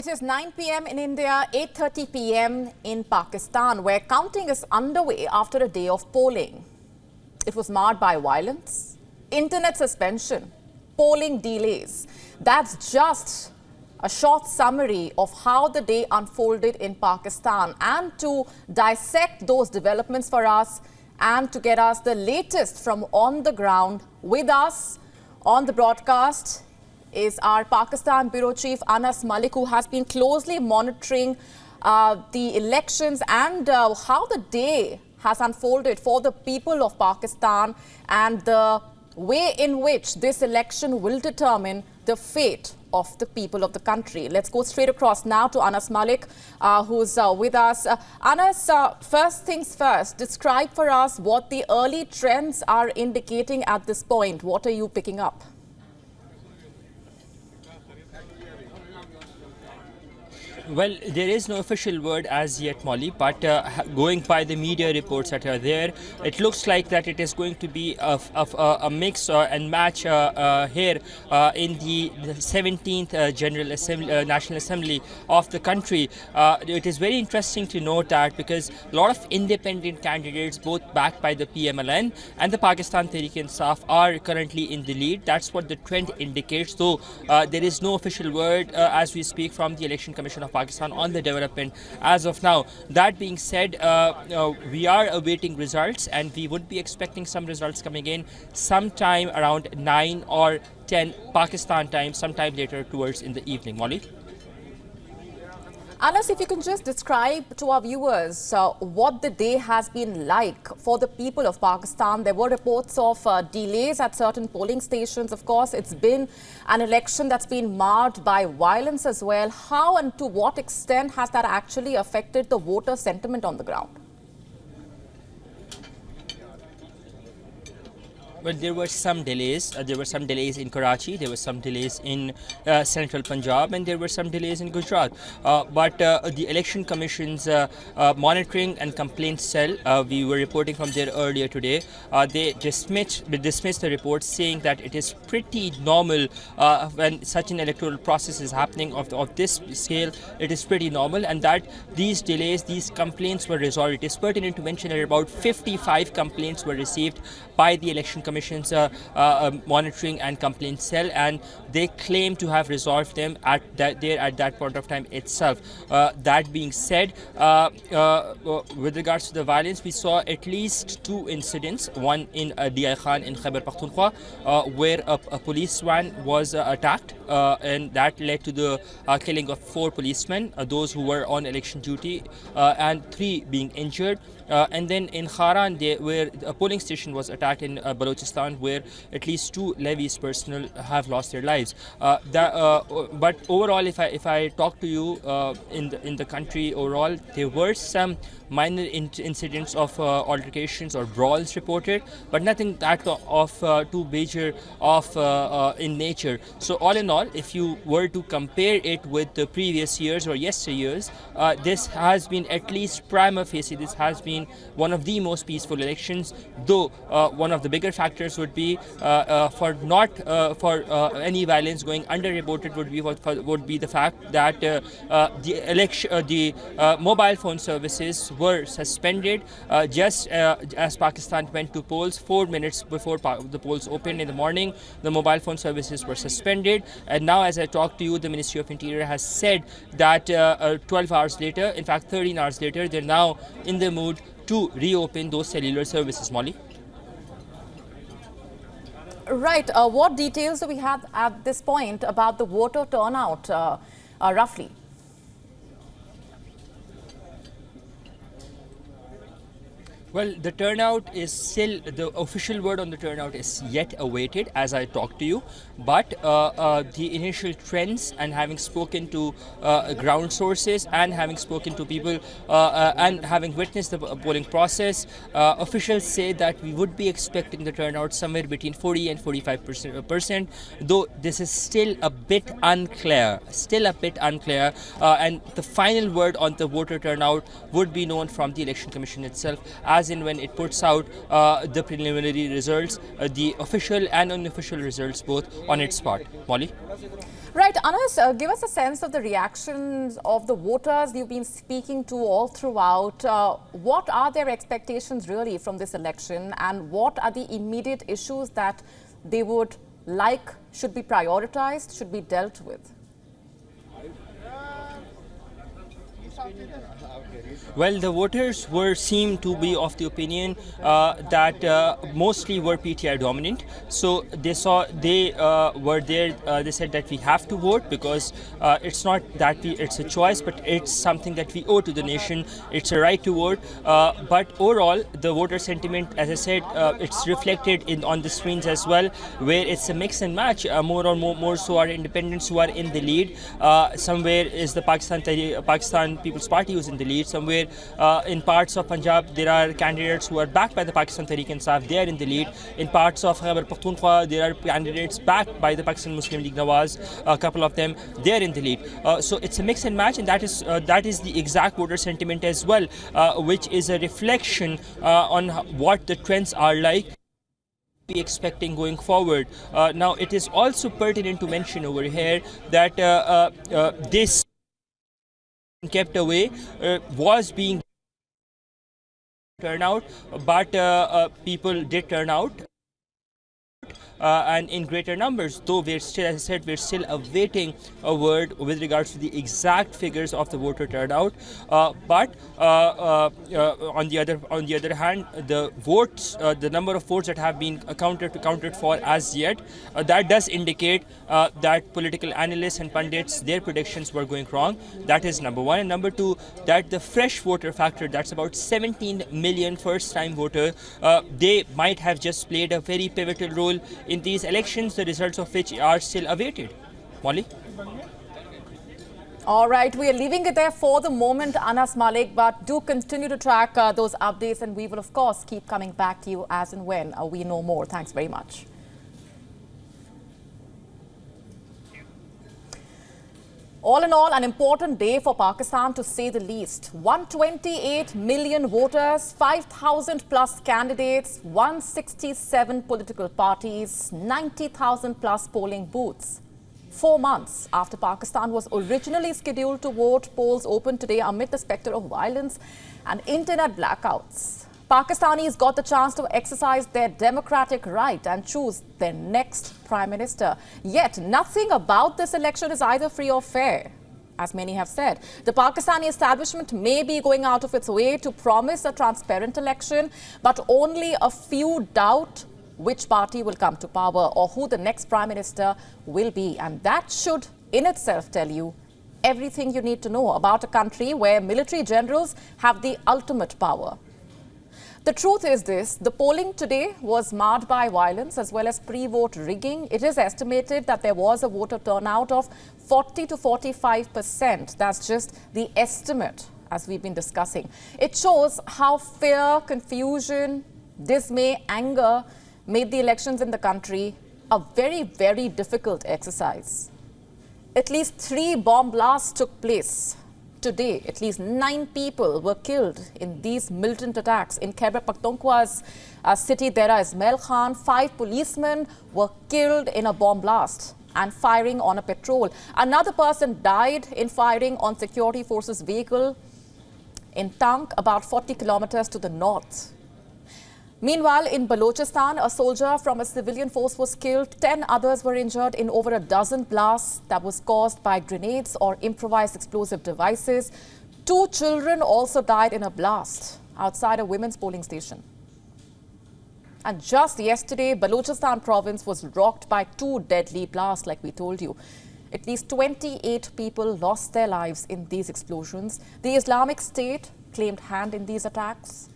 It is 9 p.m. in India, 8:30 p.m. in Pakistan, where counting is underway after a day of polling. It was marred by violence, internet suspension, polling delays. That's just a short summary of how the day unfolded in Pakistan. And to dissect those developments for us and to get us the latest from on the ground, with us on the broadcast is our Pakistan Bureau Chief Anas Malik, who has been closely monitoring the elections and how the day has unfolded for the people of Pakistan and the way in which this election will determine the fate of the people of the country. Let's go straight across now to Anas Malik, who's with us. Anas, first things first, describe for us what the early trends are indicating at this point. What are you picking up? Well, there is no official word as yet, Molly, but going by the media reports that are there, it looks like that it is going to be a mix and match here in the 17th General Assembly, National Assembly of the country. It is very interesting to note that because a lot of independent candidates, both backed by the PMLN and the Pakistan Tehreek-e-Insaf, are currently in the lead. That's what the trend indicates. So there is no official word as we speak from the Election Commission of Pakistan on the development as of now. That being said, we are awaiting results and we would be expecting some results coming in sometime around 9 or 10 Pakistan time, sometime later towards in the evening. Molly? Anas, if you can just describe to our viewers what the day has been like for the people of Pakistan. There were reports of delays at certain polling stations. Of course, it's been an election that's been marred by violence as well. How and to what extent has that actually affected the voter sentiment on the ground? Well, there were some delays. There were some delays in Karachi, there were some delays in central Punjab, and there were some delays in Gujarat. But the Election Commission's monitoring and complaints cell, we were reporting from there earlier today, they dismissed the report, saying that it is pretty normal when such an electoral process is happening of this scale. It is pretty normal, and that these delays, these complaints were resolved. It is pertinent to mention that about 55 complaints were received by the Election Commission's monitoring and complaint cell, and they claim to have resolved them at that point of time itself. That being said, with regards to the violence, we saw at least 2 incidents. One in Diyai Khan in Khyber Pakhtunkhwa, where a police van was attacked, and that led to the killing of 4 policemen, those who were on election duty, and 3 being injured. And then in Kharan, where a polling station was attacked in Balochistan, where at least 2 levies personnel have lost their lives. But overall, if I talk to you in the country overall, there were some minor incidents of altercations or brawls reported, but nothing that of too major in nature. So all in all, if you were to compare it with the previous years or yesteryears, this has been, at least prima facie, this has been one of the most peaceful elections, though one of the bigger factors would be for any violence going underreported would be the fact that the mobile phone services were suspended just as Pakistan went to polls. 4 minutes before the polls opened in the morning, the mobile phone services were suspended, and now as I talk to you, the Ministry of Interior has said that 12 hours later, in fact 13 hours later, they're now in the mood to reopen those cellular services. Molly? Right. What details do we have at this point about the voter turnout, roughly? Well, the turnout is still, the official word on the turnout is yet awaited as I talk to you. But the initial trends, and having spoken to ground sources and having spoken to people and having witnessed the polling process, officials say that we would be expecting the turnout somewhere between 40 and 45%, though this is still a bit unclear, and the final word on the voter turnout would be known from the Election Commission itself as in when it puts out the preliminary results, the official and unofficial results both on its part. Molly? Right, Anas, give us a sense of the reactions of the voters you've been speaking to all throughout. What are their expectations really from this election, and what are the immediate issues that they would like should be prioritized, should be dealt with? Well, the voters seem to be of the opinion that mostly were PTI dominant. So they were there. They said that we have to vote because it's not that it's a choice, but it's something that we owe to the nation. It's a right to vote. But overall, the voter sentiment, as I said, it's reflected on the screens as well, where it's a mix and match. More so are independents who are in the lead. Somewhere is the Pakistan People's Party who's in the lead. Somewhere in parts of Punjab, there are candidates who are backed by the Pakistan Tehreek-e-Insaf. They are in the lead. In parts of Khyber Pakhtunkhwa, there are candidates backed by the Pakistan Muslim League Nawaz. A couple of them, they are in the lead. So it's a mix and match, and that is the exact voter sentiment as well, which is a reflection on what the trends are like. Be expecting going forward. Now, it is also pertinent to mention over here that this kept away was being turnout, but people did turn out. And in greater numbers, though we're still, as I said, we're still awaiting a word with regards to the exact figures of the voter turnout. But on the other hand, the votes, the number of votes that have been accounted for as yet, that does indicate that political analysts and pundits, their predictions were going wrong. That is number one. And number two, that the fresh voter factor, that's about 17 million first-time voters, they might have just played a very pivotal role in these elections, the results of which are still awaited. Molly? All right, we are leaving it there for the moment, Anas Malik, but do continue to track those updates, and we will, of course, keep coming back to you as and when we know more. Thanks very much. All in all, an important day for Pakistan, to say the least. 128 million voters, 5,000 plus candidates, 167 political parties, 90,000 plus polling booths. 4 months after Pakistan was originally scheduled to vote, polls opened today amid the spectre of violence and internet blackouts. Pakistanis got the chance to exercise their democratic right and choose their next prime minister. Yet nothing about this election is either free or fair, as many have said. The Pakistani establishment may be going out of its way to promise a transparent election, but only a few doubt which party will come to power or who the next prime minister will be. And that should in itself tell you everything you need to know about a country where military generals have the ultimate power. The truth is this: the polling today was marred by violence as well as pre-vote rigging. It is estimated that there was a voter turnout of 40 to 45%. That's just the estimate, as we've been discussing. It shows how fear, confusion, dismay, anger made the elections in the country a very, very difficult exercise. At least 3 bomb blasts took place. Today, at least 9 people were killed in these militant attacks. In Khyber Pakhtunkhwa's city, Dera Ismail Khan, 5 policemen were killed in a bomb blast and firing on a patrol. Another person died in firing on security forces vehicle in Tank, about 40 kilometers to the north. Meanwhile, in Balochistan, a soldier from a civilian force was killed. 10 others were injured in over a dozen blasts that was caused by grenades or improvised explosive devices. 2 children also died in a blast outside a women's polling station. And just yesterday, Balochistan province was rocked by 2 deadly blasts, like we told you. At least 28 people lost their lives in these explosions. The Islamic State claimed hand in these attacks.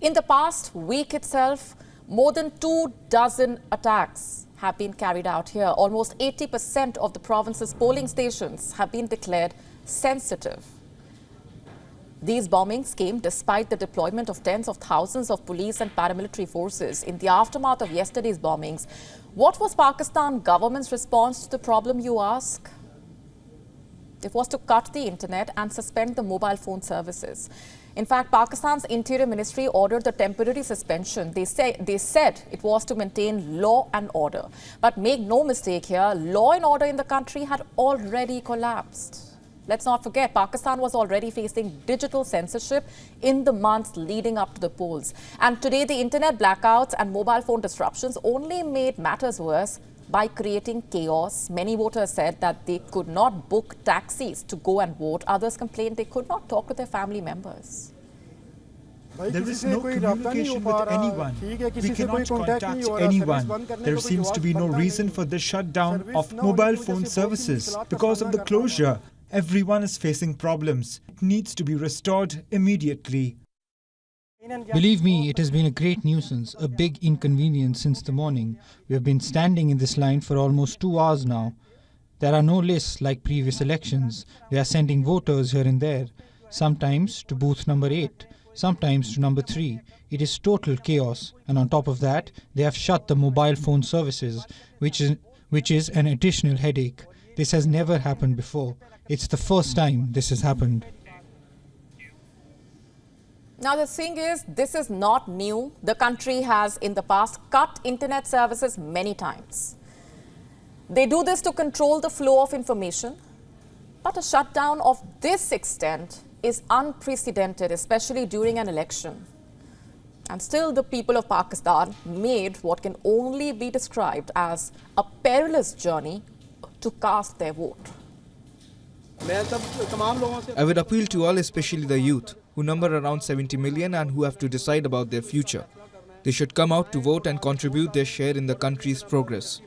In the past week itself, more than 24 attacks have been carried out here. Almost 80% of the province's polling stations have been declared sensitive. These bombings came despite the deployment of tens of thousands of police and paramilitary forces. In the aftermath of yesterday's bombings, what was Pakistan government's response to the problem, you ask? It was to cut the internet and suspend the mobile phone services. In fact, Pakistan's Interior Ministry ordered the temporary suspension. They said it was to maintain law and order. But make no mistake here, law and order in the country had already collapsed. Let's not forget, Pakistan was already facing digital censorship in the months leading up to the polls. And today, the internet blackouts and mobile phone disruptions only made matters worse by creating chaos. Many voters said that they could not book taxis to go and vote. Others complained they could not talk with their family members. There is no communication with anyone. We cannot contact anyone. There seems to be no reason for the shutdown of mobile phone services. Because of the closure, everyone is facing problems. It needs to be restored immediately. Believe me, it has been a great nuisance, a big inconvenience since the morning. We have been standing in this line for almost 2 hours now. There are no lists like previous elections. They are sending voters here and there, sometimes to booth number 8, sometimes to number 3. It is total chaos, and on top of that, they have shut the mobile phone services, which is an additional headache. This has never happened before. It's the first time this has happened. Now, the thing is, this is not new. The country has in the past cut internet services many times. They do this to control the flow of information. But a shutdown of this extent is unprecedented, especially during an election. And still, the people of Pakistan made what can only be described as a perilous journey to cast their vote. I would appeal to all, especially the youth, who number around 70 million and who have to decide about their future. They should come out to vote and contribute their share in the country's progress.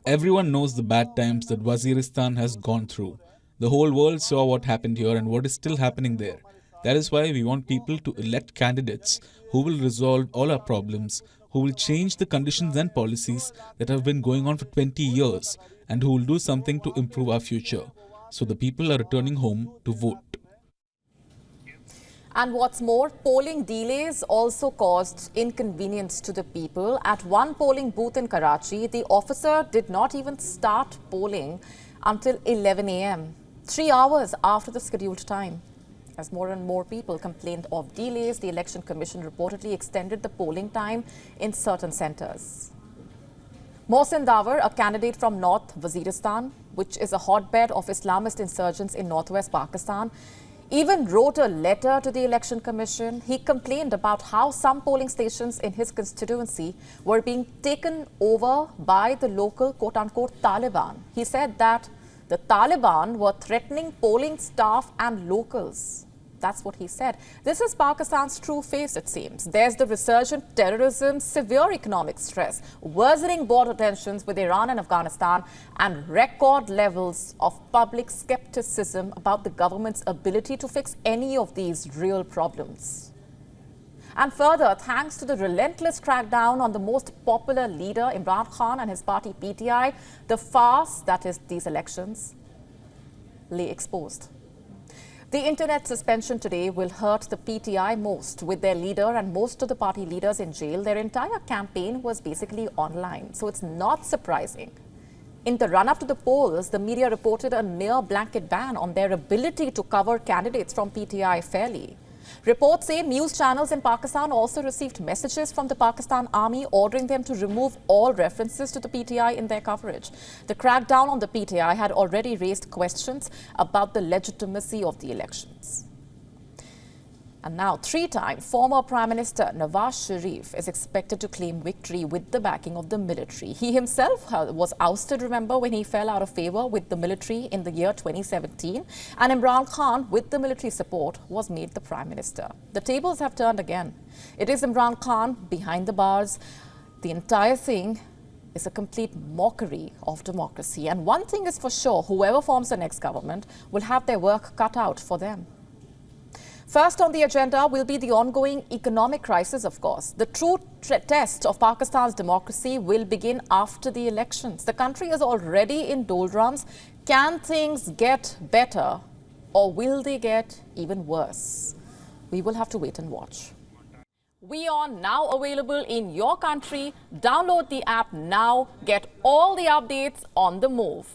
Everyone knows the bad times that Waziristan has gone through. The whole world saw what happened here and what is still happening there. That is why we want people to elect candidates who will resolve all our problems, who will change the conditions and policies that have been going on for 20 years and who will do something to improve our future. So the people are returning home to vote. And what's more, polling delays also caused inconvenience to the people. At one polling booth in Karachi, the officer did not even start polling until 11 a.m., 3 hours after the scheduled time. As more and more people complained of delays, the Election Commission reportedly extended the polling time in certain centres. Mohsin Dawar, a candidate from North Waziristan, which is a hotbed of Islamist insurgents in northwest Pakistan, even wrote a letter to the Election Commission. He complained about how some polling stations in his constituency were being taken over by the local quote-unquote Taliban. He said that the Taliban were threatening polling staff and locals. That's what he said. This is Pakistan's true face, it seems. There's the resurgent terrorism, severe economic stress, worsening border tensions with Iran and Afghanistan, and record levels of public skepticism about the government's ability to fix any of these real problems. And further, thanks to the relentless crackdown on the most popular leader, Imran Khan, and his party PTI, the farce that is these elections lay exposed. The internet suspension today will hurt the PTI most, with their leader and most of the party leaders in jail. Their entire campaign was basically online, so it's not surprising. In the run-up to the polls, the media reported a near-blanket ban on their ability to cover candidates from PTI fairly. Reports say news channels in Pakistan also received messages from the Pakistan Army ordering them to remove all references to the PTI in their coverage. The crackdown on the PTI had already raised questions about the legitimacy of the elections. And now, three-time former Prime Minister Nawaz Sharif is expected to claim victory with the backing of the military. He himself was ousted, remember, when he fell out of favor with the military in the year 2017. And Imran Khan, with the military support, was made the Prime Minister. The tables have turned again. It is Imran Khan behind the bars. The entire thing is a complete mockery of democracy. And one thing is for sure, whoever forms the next government will have their work cut out for them. First on the agenda will be the ongoing economic crisis, of course. The true test of Pakistan's democracy will begin after the elections. The country is already in doldrums. Can things get better, or will they get even worse? We will have to wait and watch. WION now available in your country. Download the app now. Get all the updates on the move.